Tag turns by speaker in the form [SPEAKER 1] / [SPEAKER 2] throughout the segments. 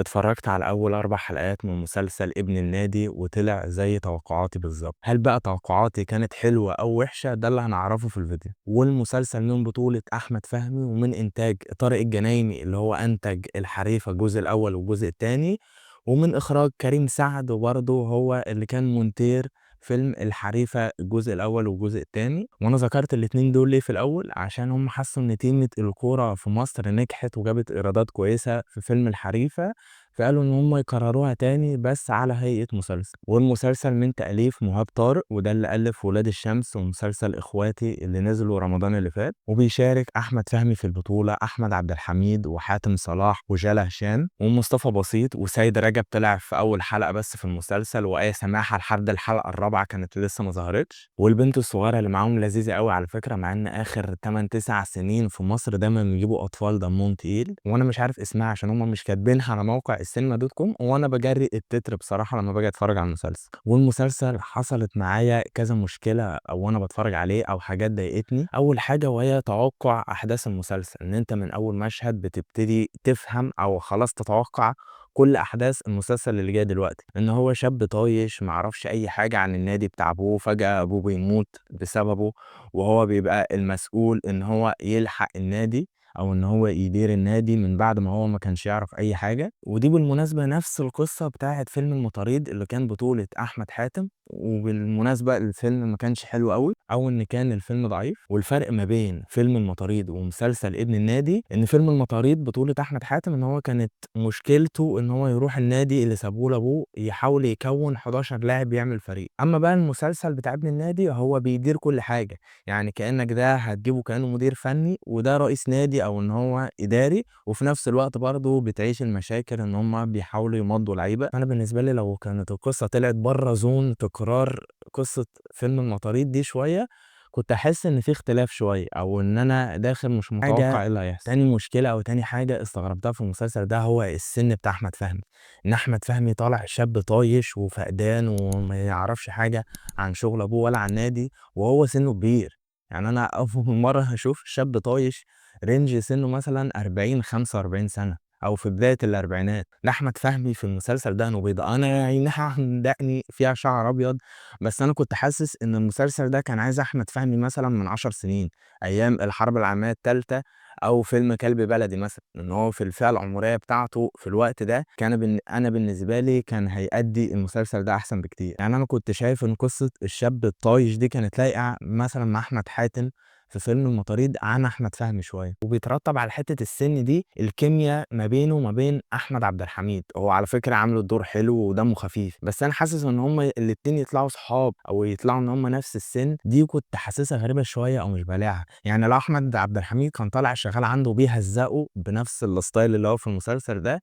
[SPEAKER 1] اتفرجت على أول 4 حلقات من مسلسل ابن النادي وطلع زي توقعاتي بالظبط. هل بقى توقعاتي كانت حلوة أو وحشة؟ ده اللي هنعرفه في الفيديو. والمسلسل من بطولة أحمد فهمي ومن إنتاج طارق الجنايني اللي هو أنتج الحريفة الجزء الأول والجزء التاني، ومن إخراج كريم سعد، وبرضه هو اللي كان مونتير فيلم الحريفة الجزء الأول والجزء التاني. وأنا ذكرت الاتنين دول ليه في الأول؟ عشان هم حسوا إن تيمة الكورة في مصر نجحت وجابت إيرادات كويسة في فيلم الحريفة، فقالوا إن هم يكرروها تاني بس على هيئة مسلسل. والمسلسل من تأليف مهاب طارق، وده اللي ألف ولاد الشمس ومسلسل إخواتي اللي نزلوا رمضان اللي فات. وبيشارك أحمد فهمي في البطولة، أحمد عبد الحميد وحاتم صلاح وجالا هشام ومصطفى بسيط وسيد رجب طلع في أول حلقة بس في المسلسل، وآية سماحة لحد الحلقة الرابعة كانت لسه ما ظهرتش. والبنت الصغيرة اللي معاهم لذيذة قوي على فكرة، مع إن آخر 8 9 سنين في مصر دايما بيجيبوا أطفال دمهم تقيل، وأنا مش عارف اسمها عشان هم مش كاتبينها على موقع السينما دوت كوم، وأنا بجري التتر بصراحة لما باجي أتفرج على المسلسل. والمسلسل حصلت معايا كذا مشكلة أو وأنا بتفرج عليه، أو حاجات ضايقتني. أول حاجة وهي توقع أحداث المسلسل، إن أنت من أول مشهد بتبتدي تفهم أو خلاص تتوقع كل احداث المسلسل اللي جاي دلوقتي، ان هو شاب طايش معرفش اي حاجه عن النادي بتاع ابوه، فجاه ابوه بيموت بسببه، وهو بيبقى المسؤول ان هو يلحق النادي او ان هو يدير النادي من بعد ما هو ما كانش يعرف اي حاجه. ودي بالمناسبه نفس القصه بتاعت فيلم المطاريد اللي كان بطوله احمد حاتم، وبالمناسبه الفيلم ما كانش حلو قوي او ان كان الفيلم ضعيف. والفرق ما بين فيلم المطاريد ومسلسل ابن النادي ان فيلم المطاريد بطوله احمد حاتم ان هو كانت مشكلته ان هو يروح النادي اللي سابوه لابوه يحاول يكون 11 لاعب يعمل فريق. اما بقى المسلسل بتاع ابن النادي هو بيدير كل حاجه، يعني كانك ده هتجيبه كانه مدير فني وده رئيس نادي او ان هو اداري، وفي نفس الوقت برضه بتعيش المشاكل ان هم بيحاولوا يمضوا لعيبه. انا بالنسبه لي لو كانت القصه طلعت بره زون تكرار قصه فيلم المطاريد دي شويه، كنت احس ان في اختلاف شويه، او ان انا داخل مش متوقع ايه اللي هيحصل. تاني مشكله او تاني حاجه استغربتها في المسلسل ده هو السن بتاع احمد فهمي، ان احمد فهمي طالع شاب طايش وفقدان وما يعرفش حاجه عن شغل ابوه ولا عن نادي، وهو سنه كبير. يعني انا اول مره هشوف شاب طايش رينج سنه مثلا 40 45 سنه او في بدايه الاربعينات. لاحمد فهمي في المسلسل دقنه بيضاء، انا يعني دقني فيها شعر ابيض، بس انا كنت حاسس ان المسلسل ده كان عايز احمد فهمي مثلا من 10 سنين، ايام الحرب العالميه الثالثه، او فيلم كلب بلدي مثلا، ان هو في الفئه العمريه بتاعته في الوقت ده كان انا بالنسبه لي كان هيأدي المسلسل ده احسن بكتير. يعني انا كنت شايف ان قصه الشاب الطايش دي كانت لايقه مثلا مع احمد حاتم في فيلم المطاريد عن احمد فهمي شويه، وبيترتب على حته السن دي الكيمياء ما بينه وما بين احمد عبد الحميد. هو على فكره عامل الدور حلو ودمه خفيف، بس انا حاسس ان هما الاتنين يطلعوا صحاب او يطلعوا ان هما نفس السن دي كنت حاسسها غريبه شويه او مش بالعها. يعني لو احمد عبد الحميد كان طالع شغال عنده بيهزقه بنفس الستايل اللي هو في المسلسل ده،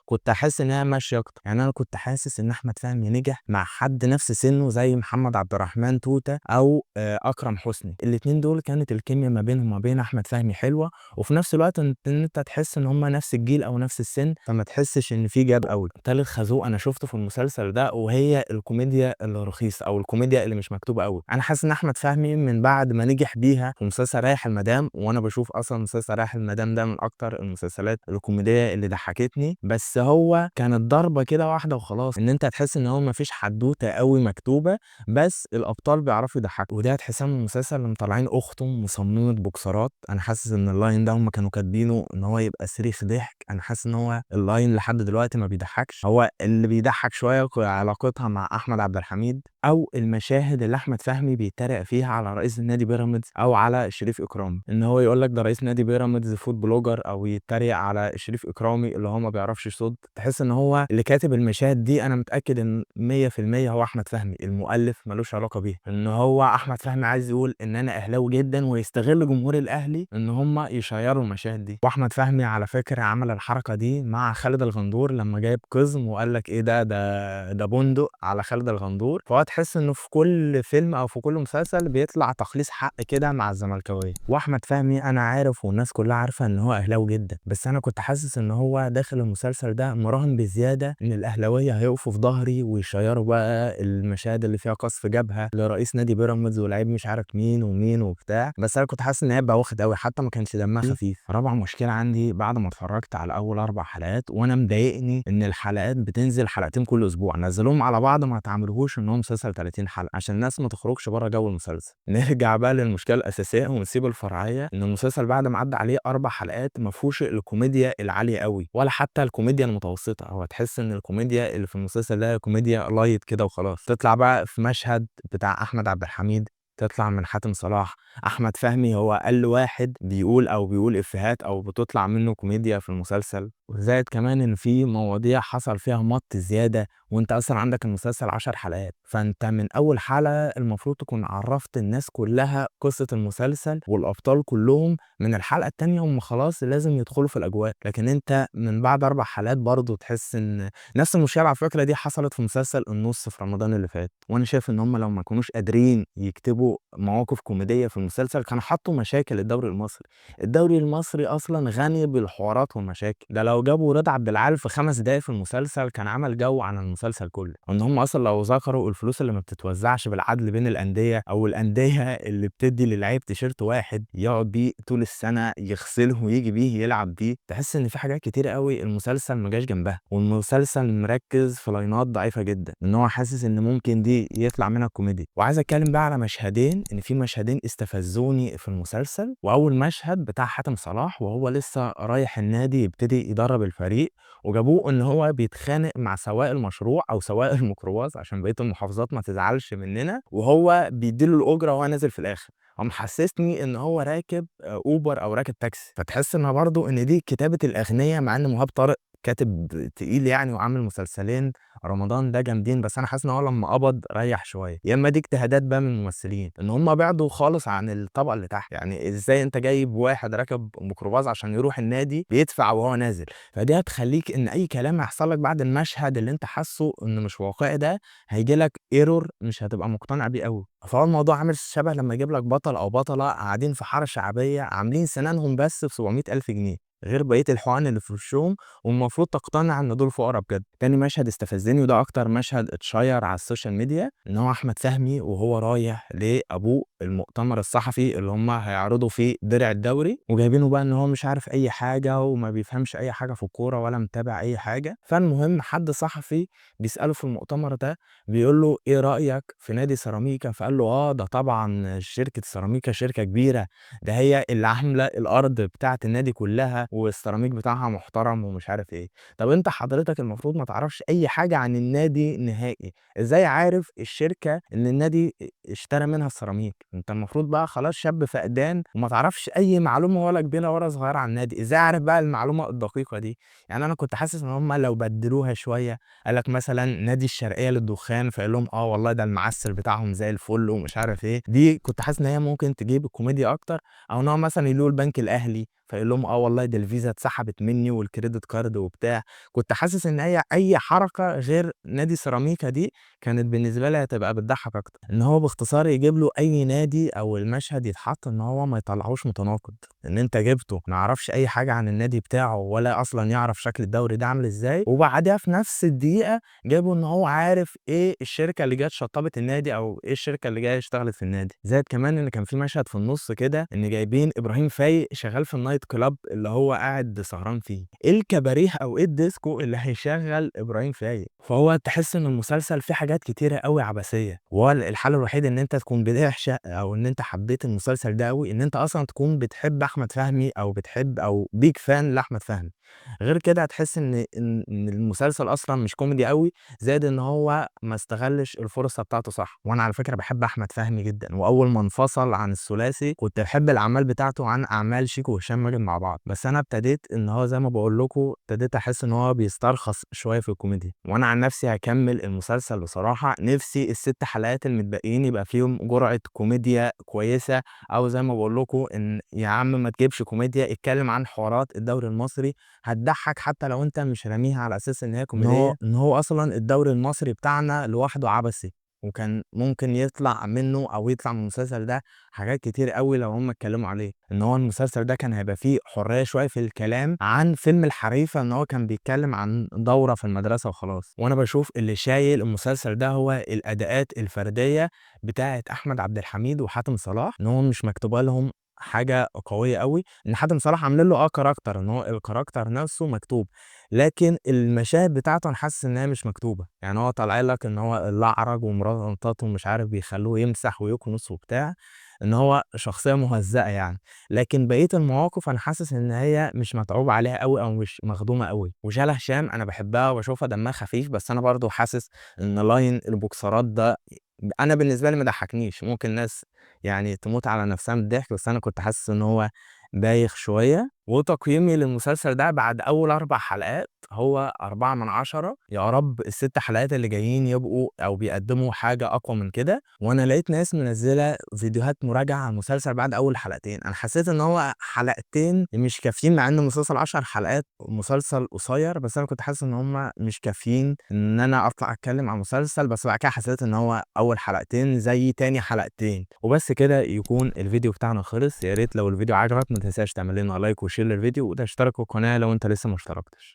[SPEAKER 1] كنت احس ان هي ماشيه اكتر. يعني انا كنت حاسس ان احمد فهمي نجح مع حد نفس سنه زي محمد عبد الرحمن توته او اكرم حسني. الاتنين دول كانت الكيمياء ما بينهم وما بين احمد فهمي حلوه، وفي نفس الوقت ان انت تحس ان هم نفس الجيل او نفس السن، فما تحسش ان في جاب قوي. تالت خازوق انا شفته في المسلسل ده وهي الكوميديا الرخيصه او الكوميديا اللي مش مكتوبه قوي. انا حاسس ان احمد فهمي من بعد ما نجح بيها في مسلسل رايح المدام، وانا بشوف اصلا مسلسل رايح المدام ده من اكتر المسلسلات الكوميديه اللي ضحكتني، بس هو كانت ضربه كده واحده وخلاص، ان انت تحس ان هو ما فيش حدوته قوي مكتوبه، بس الابطال بيعرفوا يضحكوا. وده هتحسها من المسلسل اللي مطلعين اخته مصممه بوكسرات. انا حاسس ان اللاين ده هم كانوا كاتبينه ان هو يبقى صريخ ضحك. انا حاسس ان هو اللاين لحد دلوقتي ما بيضحكش. هو اللي بيضحك شويه علاقتها مع احمد عبد الحميد، او المشاهد اللي احمد فهمي بيتريق فيها على رئيس النادي بيراميدز او على شريف اكرامي، ان هو يقول لك ده رئيس نادي بيراميدز فود بلوجر، او يتريق على شريف اكرامي اللي هو ما بيعرفش يصد. تحس ان هو اللي كاتب المشاهد دي انا متاكد ان 100% هو احمد فهمي، المؤلف ملوش علاقه بيه. ان هو احمد فهمي عايز يقول ان انا اهلاوي جدا ويستغل جمهور الاهلي ان هم يشيروا المشاهد دي. واحمد فهمي على فكره عمل الحركه دي مع خالد الغندور لما جايب قزم وقال لك ايه ده بندق على خالد الغندور. فهو تحس انه في كل فيلم او في كل مسلسل بيطلع تخليص حق كده مع الزملكاويه. واحمد فهمي انا عارف والناس كلها عارفه ان هو اهلاوي جدا، بس انا كنت حاسس ان هو داخل المسلسل المسلسل ده مراهن بزياده ان الاهلاويه هيقفوا في ظهري ويشيروا بقى المشاهد اللي فيها قصف جبهه لرئيس نادي بيراميدز ولاعيب مش عارف مين ومين وبتاع، بس انا كنت حاسس ان هي بقى واخد قوي، حتى ما كانش دمها خفيف. رابع مشكله عندي بعد ما اتفرجت على اول 4 حلقات وانا مضايقني ان الحلقات بتنزل حلقتين كل اسبوع، نزلوهم على بعض ما تعملوهوش ان هو مسلسل 30 حلقه عشان الناس ما تخرجش بره جو المسلسل. نرجع بقى للمشكله الاساسيه ونسيب الفرعيه، ان المسلسل بعد ما عدى عليه 4 حلقات ما فيهوش الكوميديا العاليه قوي ولا حتى الكوميديا المتوسطه، هو تحس ان الكوميديا اللي في المسلسل ده كوميديا لايت كده وخلاص. تطلع بقى في مشهد بتاع احمد عبد الحميد، تطلع من حاتم صلاح، احمد فهمي هو اقل واحد بيقول افيهات او بتطلع منه كوميديا في المسلسل. وزائد كمان ان في مواضيع حصل فيها مط زياده، وانت اصلا عندك المسلسل 10 حلقات، فانت من اول حلقه المفروض تكون عرفت الناس كلها قصه المسلسل والابطال كلهم من الحلقه التانية، هم خلاص لازم يدخلوا في الاجواء. لكن انت من بعد 4 حلقات برضو تحس ان نفس المشكله على فكره دي حصلت في مسلسل النص في رمضان اللي فات. وانا شايف ان هم لو ما كانوش قادرين يكتبوا مواقف كوميديه في المسلسل كانوا حطوا مشاكل الدوري المصري. الدوري المصري اصلا غني بالحوارات والمشاكل، ده لو جابوا رضا عبد العال في 5 دقايق في المسلسل كان عمل جو عن المسلسل كله. ان هم اصلا لو ذكروا الفلوس اللي ما بتتوزعش بالعدل بين الانديه، او الانديه اللي بتدي للعيب تيشيرت واحد يقعد بيه طول السنه يغسله ويجي بيه يلعب بيه، تحس ان في حاجات كتير قوي المسلسل ما جاش جنبها. والمسلسل مركز في لاينات ضعيفه جدا، ان هو حاسس ان ممكن دي يطلع منها كوميدي. وعايز اتكلم بقى على مشهدين، ان في مشهدين استفزوني في المسلسل. واول مشهد بتاع حاتم صلاح وهو لسه رايح النادي يبتدي يدرب الفريق، وجابوه ان هو بيتخانق مع سواق المشروع او سواق الميكروباص عشان بقيه المحافظات ما تزعلش مننا، وهو بيديله الاجره وهو نازل في الاخر. قام محسسني ان هو راكب اوبر او راكب تاكسي، فتحس ان برضه ان دي كتابه الاغنياء، مع ان مهاب طارق كاتب تقيل يعني وعامل مسلسلين رمضان ده جامدين، بس انا حاسس ان هو لما قبض ريح شويه. يا اما دي اجتهادات بقى من الممثلين ان هم بعدوا خالص عن الطبقه اللي تحت. يعني ازاي انت جايب واحد راكب ميكروباص عشان يروح النادي بيدفع وهو نازل، فدي هتخليك ان اي كلام هيحصل لك بعد المشهد اللي انت حاسه انه مش واقعي ده هيجي لك ايرور مش هتبقى مقتنع بيه قوي. فهو الموضوع عامل شبه لما يجيب لك بطل او بطله قاعدين في حاره شعبيه عاملين سنانهم بس ب 700,000 جنيه غير بقيه الحقن اللي في وشهم، والمفروض تقتنع ان دول فقراء بجد. تاني مشهد استفزني وده اكتر مشهد اتشير على السوشيال ميديا، ان هو احمد فهمي وهو رايح لابوه المؤتمر الصحفي اللي هم هيعرضوا فيه درع الدوري، وجايبينه بقى ان هو مش عارف اي حاجه وما بيفهمش اي حاجه في الكوره ولا متابع اي حاجه. فالمهم حد صحفي بيساله في المؤتمر ده بيقول له ايه رايك في نادي سيراميكا، فقال له ده طبعا شركه سيراميكا شركه كبيره، ده هي اللي عامله الارض بتاعه النادي كلها والسيراميك بتاعها محترم ومش عارف ايه. طب انت حضرتك المفروض ما تعرفش اي حاجه عن النادي نهائي، ازاي عارف الشركه ان النادي اشترى منها السيراميك؟ انت المفروض بقى خلاص شاب فقدان وما تعرفش اي معلومه ولا كبيره ولا صغيره عن النادي، ازاي عارف بقى المعلومه الدقيقه دي؟ يعني انا كنت حاسس ان هم لو بدلوها شويه، قال لك مثلا نادي الشرقيه للدخان فقال لهم والله ده المعسل بتاعهم زي الفل ومش عارف ايه، دي كنت حاسس ان هي ممكن تجيب الكوميديا اكتر. او ان هو مثلا يقولوا البنك الاهلي فيقول لهم والله ده الفيزا اتسحبت مني والكريدت كارد وبتاع. كنت حاسس ان هي اي حركه غير نادي سيراميكا دي كانت بالنسبه لي هتبقى بتضحك اكتر. ان هو باختصار يجيب له اي نادي او المشهد يتحط ان هو ما يطلعوش متناقض، ان انت جبته ما يعرفش اي حاجه عن النادي بتاعه ولا اصلا يعرف شكل الدوري ده عامل ازاي، وبعدها في نفس الدقيقه جابوا ان هو عارف ايه الشركه اللي جت شطبت النادي او ايه الشركه اللي جايه اشتغلت في النادي. زائد كمان ان كان في مشهد في النص كده ان جايبين ابراهيم فايق شغال في النايت كلاب اللي هو قاعد سهران فيه، ايه الكباريه او ايه الديسكو اللي هيشغل ابراهيم فايق؟ فهو تحس ان المسلسل فيه حاجات كتيره قوي عبثيه، وهو الحل الوحيد ان انت تكون بتعشق او ان انت حبيت المسلسل ده قوي ان انت اصلا تكون بتحب احمد فهمي او بتحب او بيك فان لاحمد فهمي. غير كده هتحس ان المسلسل اصلا مش كوميدي قوي، زائد ان هو ما استغلش الفرصه بتاعته صح. وانا على فكره بحب احمد فهمي جدا، واول ما انفصل عن الثلاثي كنت بحب الاعمال بتاعته عن اعمال شيكو وهشام ماجد مع بعض، بس انا ابتديت ان هو زي ما بقول لكم ابتديت احس ان هو بيسترخص شويه في الكوميديا. وانا عن نفسي هكمل المسلسل بصراحه، نفسي ال6 حلقات المتبقيين يبقى فيهم جرعه كوميديا كويسه، او زي ما بقول لكم ان يا عم ما تجيبش كوميديا، اتكلم عن حوارات الدوري المصري هتضحك حتى لو انت مش راميها على اساس ان هي كوميديه، ان هو اصلا الدوري المصري بتاعنا لوحده عبثي وكان ممكن يطلع منه أو يطلع من المسلسل ده حاجات كتير أوي لو هم اتكلموا عليه، إن هو المسلسل ده كان هيبقى فيه حرية شوية في الكلام عن فيلم الحريفة، إن هو كان بيتكلم عن دورة في المدرسة وخلاص. وأنا باشوف اللي شايل المسلسل ده هو الأداءات الفردية بتاعة أحمد عبد الحميد وحاتم صلاح، إن هو مش مكتوبة لهم حاجة قوية أوي، إن حاتم صلاح عاملين له كاركتر، إن هو الكاركتر نفسه مكتوب، لكن المشاهد بتاعته أنا حاسس إن هي مش مكتوبة. يعني هو طالع لك إن هو الأعرج ومراته مش عارف بيخلوه يمسح ويكنس وبتاع، إن هو شخصية مهزأة يعني، لكن بقية المواقف أنا حاسس إن هي مش متعوب عليها أوي أو مش مخدومة أوي. وجالة هشام أنا باحبها وباشوفها دمها خفيف، بس أنا برضه حاسس إن لاين البوكسرات ده أنا بالنسبة لي ما ضحكنيش، ممكن ناس يعني تموت على نفسها من الضحك، بس أنا كنت حاسس إن هو بايخ شوية. وتقييمي للمسلسل ده بعد أول 4 حلقات هو 4/10. يا رب ال6 حلقات اللي جايين يبقوا أو بيقدموا حاجة أقوى من كده. وأنا لقيت ناس منزّلة فيديوهات مراجعة على المسلسل بعد أول حلقتين، أنا حسيت إن هو حلقتين مش كافيين، مع إن المسلسل 10 حلقات مسلسل قصير، بس أنا كنت حاسس إن هم مش كافيين إن أنا أطلع أتكلم عن المسلسل، بس بعد كده حسيت إن هو أول حلقتين زي تاني حلقتين. وبس كده يكون الفيديو بتاعنا خلص. يا ريت لو الفيديو عجبك ما تنساش تعمل لنا لايك وشير للفيديو وتشترك في القناة لو أنت لسه ما اشتركتش.